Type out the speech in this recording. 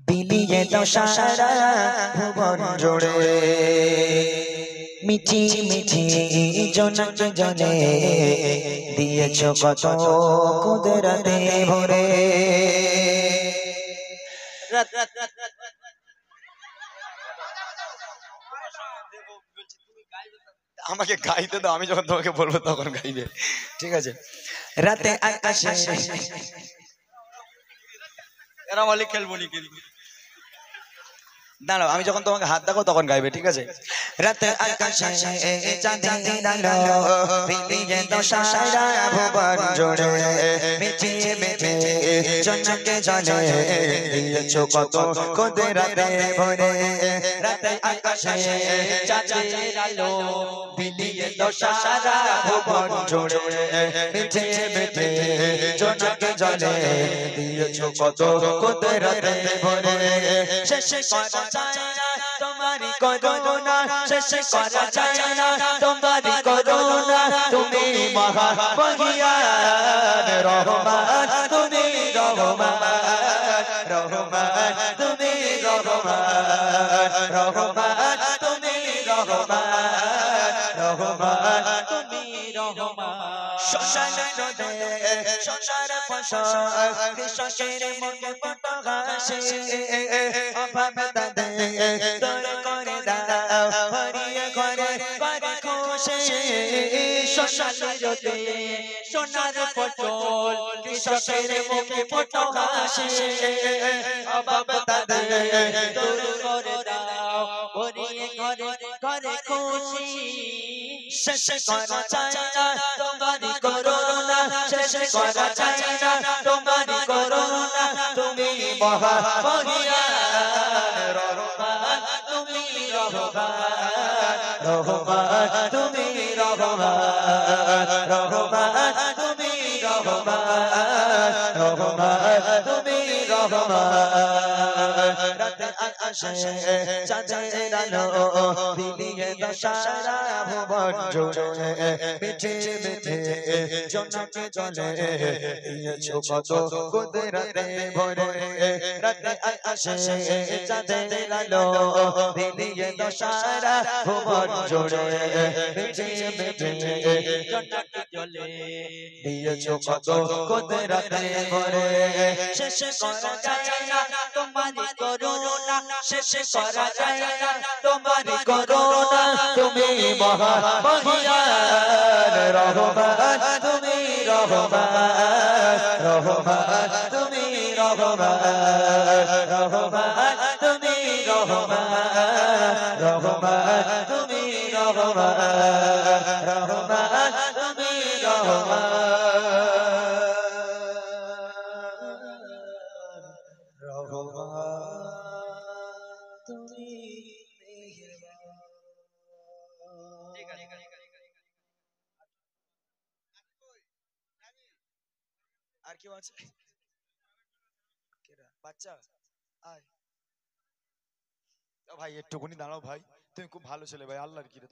বিলিয়ে দাও সারা ভুবন জুড়ে মিঠি মিঠি জনকে জনে দিয়েছ কত কুদরতে ভরে। আমাকে গাইতে দাও, আমি যখন তোমাকে বলবো তখন গাইবে, ঠিক আছে? রাতে আকাশে এরা বলি খেলবো নি কিন্তু দাঁড়াও, আমি যখন তোমাকে হাত দেখো তখন গাইবে, ঠিক আছে? রাতে আকাশে চাঁদের আলো বিলিয়ে দাও সারা ভুবন জুড়ে মিঠি মিঠি জনকে জনে দিয়েছ কত কুদরতে ভরে। রাতে আকাশে চাঁদের আলো বিলিয়ে দাও সারা ভুবন জুড়ে মিঠি মিঠি জনকে জনে দিয়েছ কত কুদরতে ভরে। শেষ করা যায় না তোমারি করুণা, শেষ করা যায় না তোমারি করুণা, তুমি মহা মহিয়ান রহমান, তুমি রহমান রহমান, তুমি রহমান রহমান, তুমি রহমান রহমান, তুমি রহমান। শ্মশান রোদে শ্মশান ফসল কৃষকের মুখে কত হাসি, অভাব তাদের দূর করে দাও ভরিয়ে ঘরে করে খুশি। শ্মশান রোদে সোনার ফসল কৃষকের মুখে কত হাসি, অভাব তাদের দূর করে দাও ভরিয়ে ঘরে ঘরে খুশি। শেষ করা যায় না তোমারি করুণা, শেষ করা যায় না তোমারি করুণা, তুমি মহা মহিয়ান রহমান, তুমি রহমান রহমান, তুমি রহমান রহমান, তুমি রহমান রহমান, তুমি রহমান। রাতে আকাশে চাঁদের আলো বিলিয়ে দাও সারা ভুবন জুড়ে মিঠে মিঠে জনকে জলে দিয়েছ কত কুদরতে ভরে। রাতে আকাশে চাঁদের আলো বিলিয়ে দাও সারা ভুবন জুড়ে মিঠে মিঠে জনকে জলে দিয়েছ কত কুদরতে ভরে। শেষ করা যায় না তোমারি করুণা, শেষ করা যায় না তোমারি করুণা, তুমি মহা মহিয়ান রহমান, তুমি রহমান রহমান, তুমি রহমান রহমান, তুমি রহমান রহমান, তুমি রহমান রহমান, তুমি রহমান আর কেউ আছে? বাচ্চা আয় ভাই, একটুকুনি দাঁড়াও ভাই, তুমি খুব ভালো ছেলে ভাই, আল্লাহর কি রে।